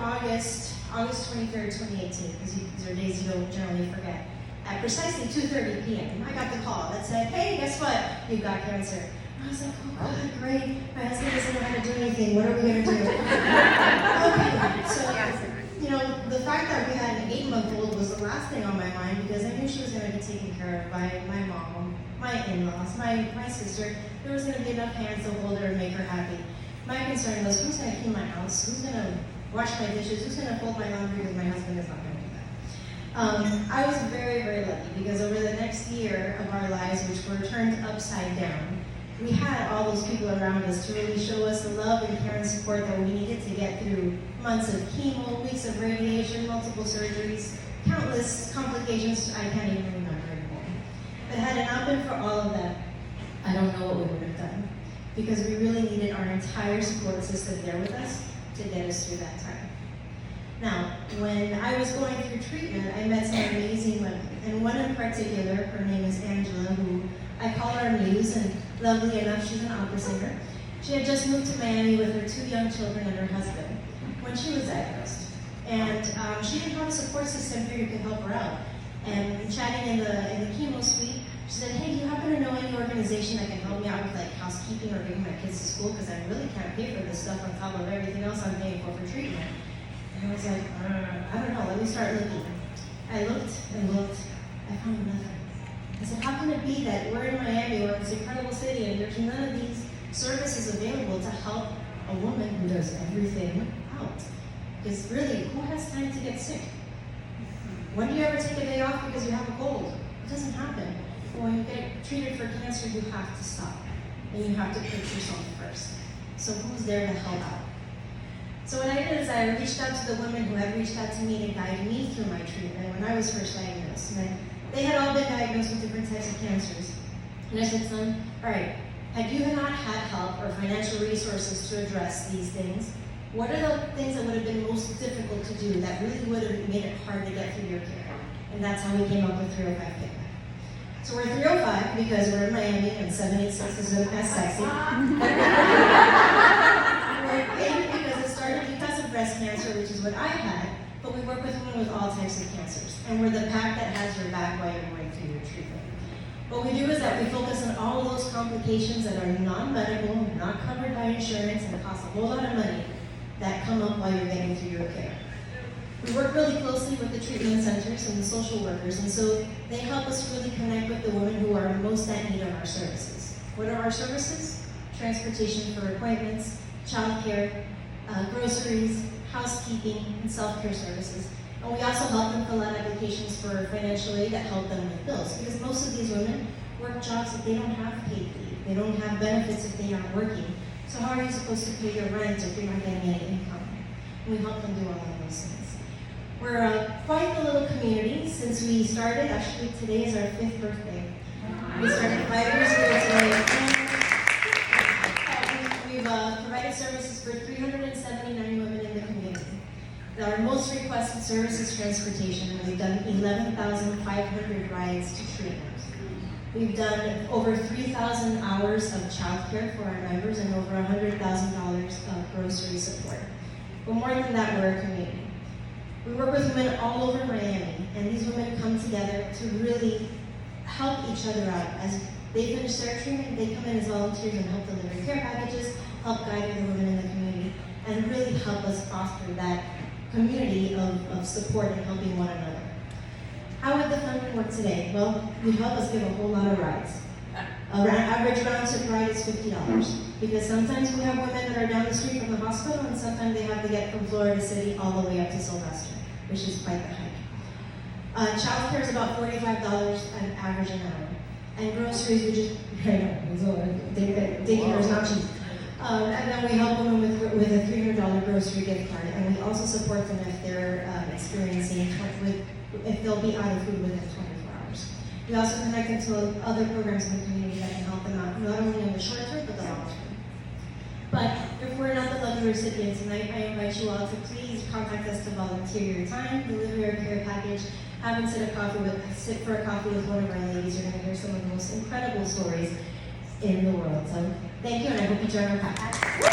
August 23rd, 2018, because these are days you don't generally forget. At precisely 2:30 p.m., I got the call that said, "Hey, guess what? You've got cancer." And I was like, "Oh God, great! My husband doesn't know how to do anything. What are we going to do?" Okay, so the fact that we had an 8-month-old was the last thing on my mind, because I knew she was going to be taken care of by my mom, my in-laws, my sister. There was going to be enough hands to hold her and make her happy. My concern was, who's going to clean my house? Who's going to wash my dishes? Who's going to fold my laundry? Because my husband is not going to do that. I was very, very lucky, because over the next year of our lives, which were turned upside down, we had all those people around us to really show us the love and care and support that we needed to get through months of chemo, weeks of radiation, multiple surgeries, countless complications I can't even remember anymore. But had it not been for all of that, I don't know what we would have done, because we really needed our entire support system there with us to get us through that time. Now, when I was going through treatment, I met some amazing women, and one in particular, her name is Angela, who I call her muse, and lovely enough, she's an opera singer. She had just moved to Miami with her 2 young children and her husband when she was diagnosed. And she didn't have a support system here who could help her out. And chatting in the chemo suite, she said, "Hey, do you happen to know any organization that can help me out with like housekeeping or getting my kids to school? Because I really can't pay for this stuff on top of everything else I'm paying for treatment." And I was like, I don't know, let me start looking. I looked and looked, I found nothing. I said, how can it be that we're in Miami, we're in this incredible city, and there's none of these services available to help a woman who does everything out? Because really, who has time to get sick? When do you ever take a day off because you have a cold? It doesn't happen. When you get treated for cancer, you have to stop. And you have to put yourself first. So who's there to help out? So what I did is I reached out to the women who had reached out to me to guide me through my treatment when I was first diagnosed. And they had all been diagnosed with different types of cancers. And I said to them, all right, had you not had help or financial resources to address these things, what are the things that would have been most difficult to do that really would have made it hard to get through your care? And that's how we came up with 305 Kickback. So we're 305 because we're in Miami and 786 isn't as sexy. We're 8 because it started because of breast cancer, which is what I had, but we work with women with all types of cancers. And we're the pack that has your back while you're going through your treatment. What we do is that we focus on all of those complications that are non-medical, not covered by insurance, and cost a whole lot of money that come up while you're getting through your care. We work really closely with the treatment centers and the social workers, and so they help us really connect with the women who are most at need of our services. What are our services? Transportation for appointments, childcare, groceries, housekeeping, and self-care services. And we also help them fill out applications for financial aid that help them with bills, because most of these women work jobs that they don't have paid leave. They don't have benefits if they aren't working. So how are you supposed to pay your rent if you're not getting any income? And we help them do all of those things. We're quite a little community since we started. Actually, today is our 5th birthday. We started 5 years ago today. We've provided services for 379 women in the community. Our most requested service is transportation, and we've done 11,500 rides to treatment. We've done over 3,000 hours of childcare for our members and over $100,000 of grocery support. But more than that, we're a community. We work with women all over Miami, and these women come together to really help each other out. As they finish their treatment, they come in as volunteers and help deliver care packages, help guide the women in the community, and really help us foster that community of support and helping one another. How would the funding work today? Well, you'd help us give a whole lot of rides. Average round-trip ride is $50, because sometimes we have women that are down the street from the hospital, and sometimes they have to get from Florida City all the way up to Sylvester, which is quite the hike. Child care is about $45 an average an hour. And groceries, we just, daycare is not cheap. And then we help women with a $300 grocery gift card, and we also support them if they're experiencing, if they'll be out of food within 24 hours. We also connect them to other programs in the community that can help them out, not only in the short term, but the long term. But if we're not the lucky recipient tonight, I invite you all to please contact us to volunteer your time, deliver your care package, have them sit for a coffee with one of our ladies. You're going to hear some of the most incredible stories in the world. So thank you, and I hope you join our pack.